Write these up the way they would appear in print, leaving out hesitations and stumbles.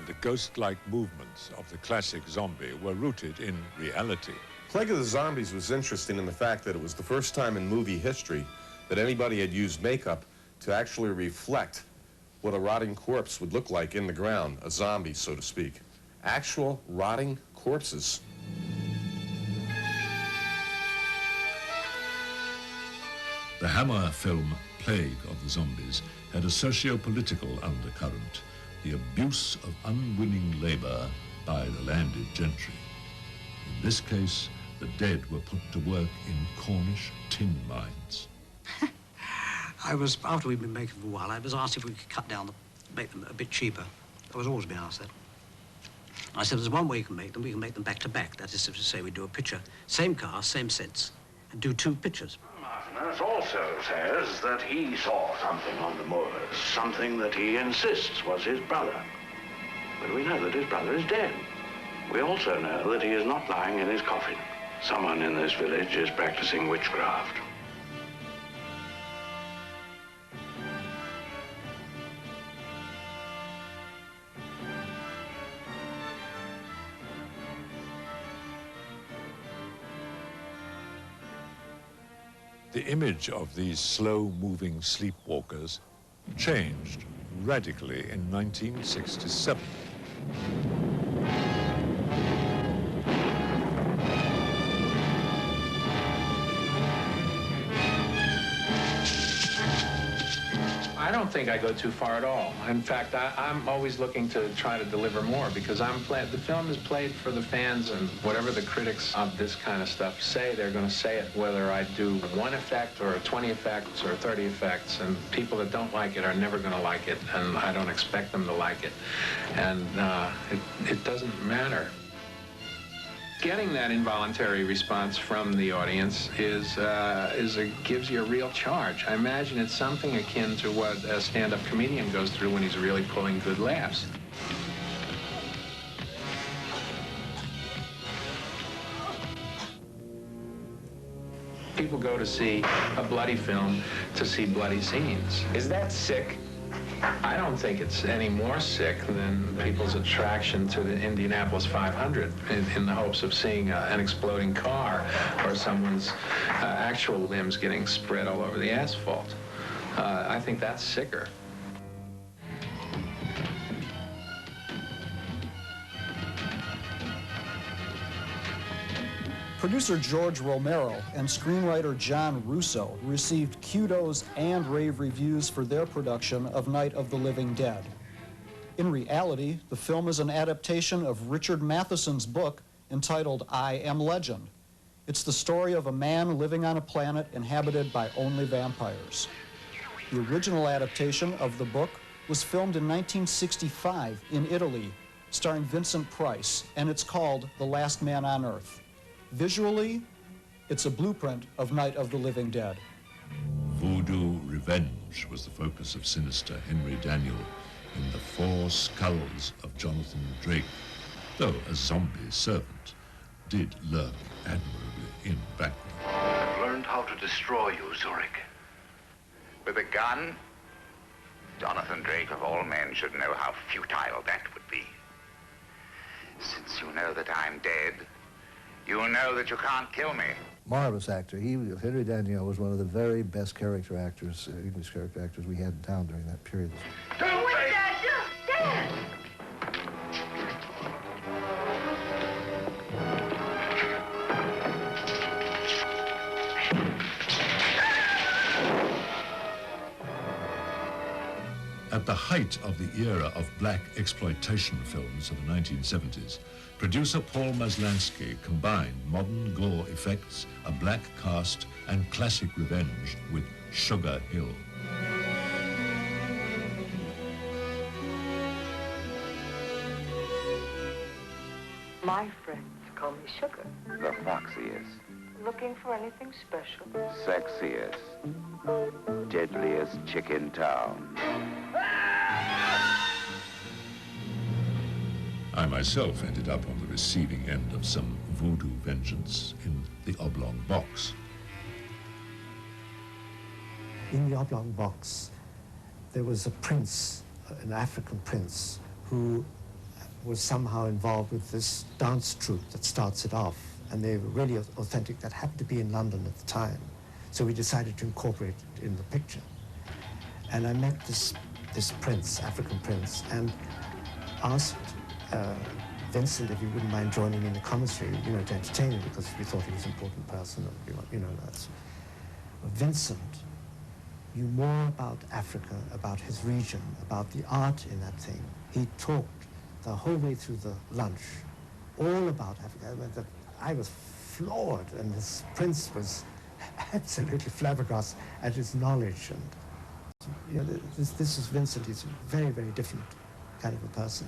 and the ghost-like movements of the classic zombie were rooted in reality. Plague of the Zombies was interesting in the fact that it was the first time in movie history that anybody had used makeup to actually reflect what a rotting corpse would look like in the ground, a zombie, so to speak. Actual rotting corpses. The Hammer film Plague of the Zombies had a socio-political undercurrent, the abuse of unwilling labor by the landed gentry. In this case, the dead were put to work in Cornish tin mines. After we'd been making for a while, I was asked if we could cut down, make them a bit cheaper. I was always being asked that. I said, there's one way we can make them back to back. That is to say, we do a picture, same cast, same sets, and do 2 pictures. Martinez also says that he saw something on the moors, something that he insists was his brother. But we know that his brother is dead. We also know that he is not lying in his coffin. Someone in this village is practicing witchcraft. The image of these slow-moving sleepwalkers changed radically in 1967. I don't think I go too far at all. In fact, I'm always looking to try to deliver more because the film is played for the fans, and whatever the critics of this kind of stuff say, they're going to say it, whether I do 1 effect or 20 effects or 30 effects, and people that don't like it are never going to like it, and I don't expect them to like it. And it doesn't matter. Getting that involuntary response from the audience gives you a real charge. I imagine it's something akin to what a stand-up comedian goes through when he's really pulling good laughs. People go to see a bloody film to see bloody scenes. Is that sick? I don't think it's any more sick than people's attraction to the Indianapolis 500 in the hopes of seeing an exploding car or someone's actual limbs getting spread all over the asphalt. I think that's sicker. Producer George Romero and screenwriter John Russo received kudos and rave reviews for their production of Night of the Living Dead. In reality, the film is an adaptation of Richard Matheson's book entitled I Am Legend. It's the story of a man living on a planet inhabited by only vampires. The original adaptation of the book was filmed in 1965 in Italy, starring Vincent Price, and it's called The Last Man on Earth. Visually, it's a blueprint of Night of the Living Dead. Voodoo revenge was the focus of sinister Henry Daniel in The Four Skulls of Jonathan Drake, though a zombie servant did lurk admirably in background. I've learned how to destroy you, Zurich. With a gun? Jonathan Drake, of all men, should know how futile that would be. Since you know that I'm dead, you know that you can't kill me. Marvelous actor. Henry Daniel was one of the very best character actors, English character actors we had in town during that period. Don't What's that? Dad! At the height of the era of black exploitation films of the 1970s, producer Paul Maslansky combined modern gore effects, a black cast, and classic revenge with Sugar Hill. My friends call me Sugar. The foxiest, Looking for anything special? sexiest, deadliest chick in town. I myself ended up on the receiving end of some voodoo vengeance in the Oblong Box. In the Oblong Box, there was a prince, an African prince, who was somehow involved with this dance troupe that starts it off, and they were really authentic. That happened to be in London at the time. So we decided to incorporate it in the picture. And I met this prince, African prince, and asked Vincent if he wouldn't mind joining in the commissary, you know, to entertain him, because we thought he was an important person, and, you know, that's... Vincent knew more about Africa, about his region, about the art in that thing. He talked the whole way through the lunch, all about Africa. I was floored, and this prince was absolutely flabbergasted at his knowledge. And you know, this is Vincent. He's a very, very different kind of a person.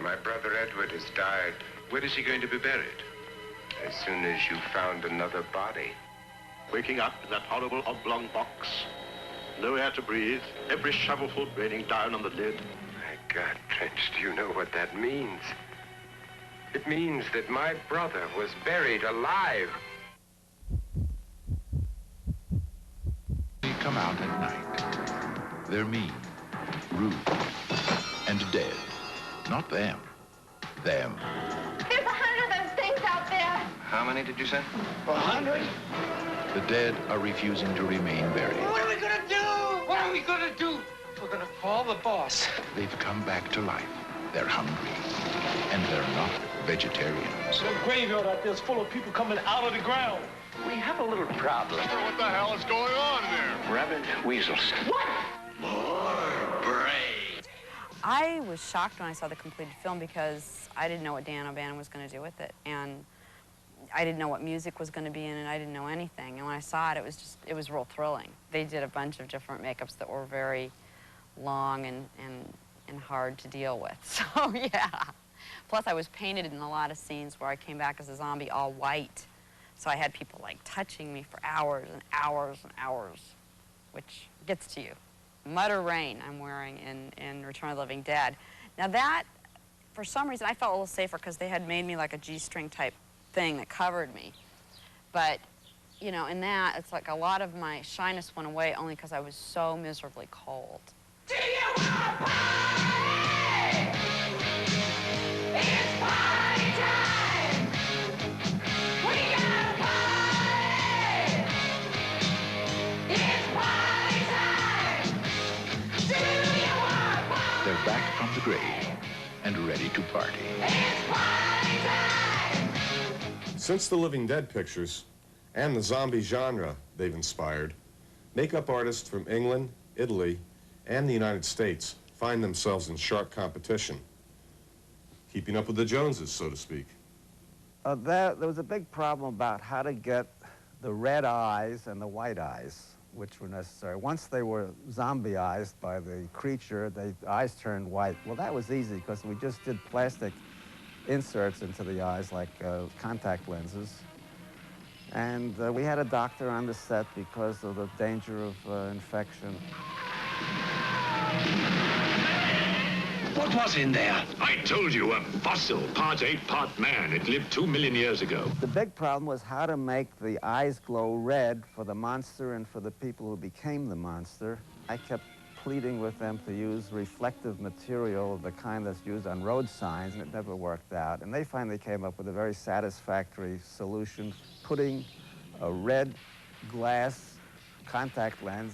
My brother Edward has died. Where is he going to be buried? As soon as you found another body. Waking up in that horrible oblong box. No air to breathe. Every shovelful raining down on the lid. My God, Trench, do you know what that means? It means that my brother was buried alive. They come out at night. They're mean, rude, and dead. Not them. Them. There's 100 of those things out there. How many did you say? 100. The dead are refusing to remain buried. What are we gonna do? What are we gonna do? We're gonna call the boss. They've come back to life. They're hungry. And they're not vegetarians. The graveyard out there is full of people coming out of the ground. We have a little problem. What the hell is going on there? Rabbit weasels. What? More brains. I was shocked when I saw the completed film because I didn't know what Dan O'Bannon was going to do with it. And I didn't know what music was going to be in it. I didn't know anything. And when I saw it, it was real thrilling. They did a bunch of different makeups that were very long and hard to deal with. So, yeah. Plus, I was painted in a lot of scenes where I came back as a zombie all white. So I had people, like, touching me for hours and hours and hours, which gets to you. Mud or Rain I'm wearing in Return of the Living Dead. Now that, for some reason, I felt a little safer because they had made me like a G-string type thing that covered me. But, you know, in that, it's like a lot of my shyness went away only because I was so miserably cold. Do you want to party? It's party time! We got a party! It's party time! Do you want to party? They're back from the grave and ready to party. It's party time! Since the Living Dead pictures and the zombie genre they've inspired, makeup artists from England, Italy, and the United States find themselves in sharp competition, keeping up with the Joneses, so to speak. There was a big problem about how to get the red eyes and the white eyes, which were necessary. Once they were zombieized by the creature, the eyes turned white. Well, that was easy because we just did plastic inserts into the eyes, like contact lenses. And we had a doctor on the set because of the danger of infection. What was in there? I told you, a fossil, part ape, part man. It lived 2 million years ago. The big problem was how to make the eyes glow red for the monster and for the people who became the monster. I kept pleading with them to use reflective material of the kind that's used on road signs, and it never worked out. And they finally came up with a very satisfactory solution, putting a red glass contact lens,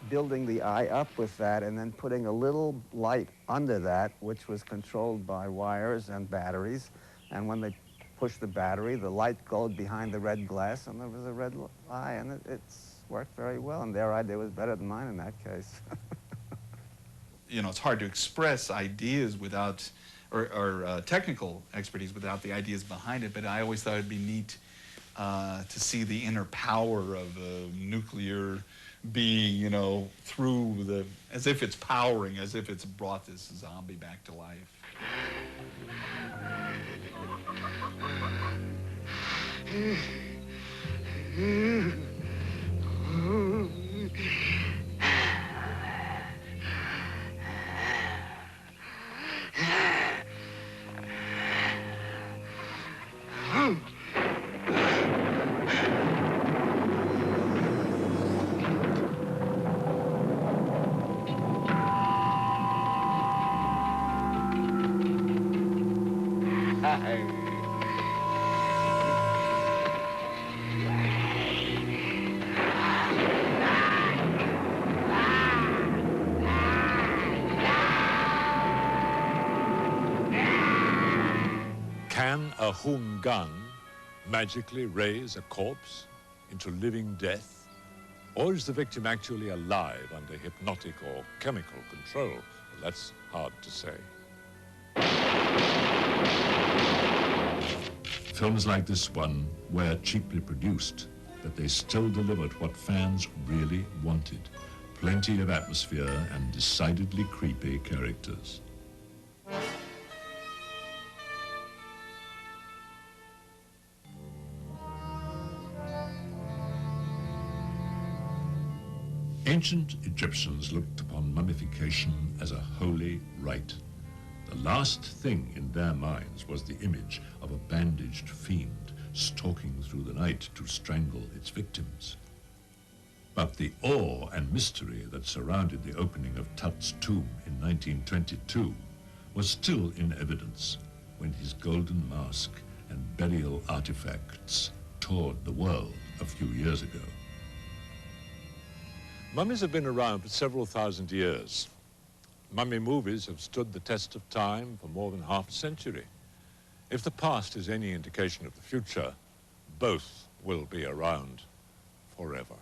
building the eye up with that, and then putting a little light under that, which was controlled by wires and batteries. And when they pushed the battery, the light glowed behind the red glass, and there was a red eye, and it's worked very well. And their idea was better than mine in that case. You know, it's hard to express ideas without, or technical expertise without the ideas behind it, but I always thought it'd be neat to see the inner power of a nuclear being, you know, through the, as if it's powering, as if it's brought this zombie back to life. Can a Hung gun magically raise a corpse into living death? Or is the victim actually alive under hypnotic or chemical control? Well, that's hard to say. Films like this one were cheaply produced, but they still delivered what fans really wanted. Plenty of atmosphere and decidedly creepy characters. Ancient Egyptians looked upon mummification as a holy rite. The last thing in their minds was the image of a bandaged fiend stalking through the night to strangle its victims. But the awe and mystery that surrounded the opening of Tut's tomb in 1922 was still in evidence when his golden mask and burial artifacts toured the world a few years ago. Mummies have been around for several thousand years. Mummy movies have stood the test of time for more than half a century. If the past is any indication of the future, both will be around forever.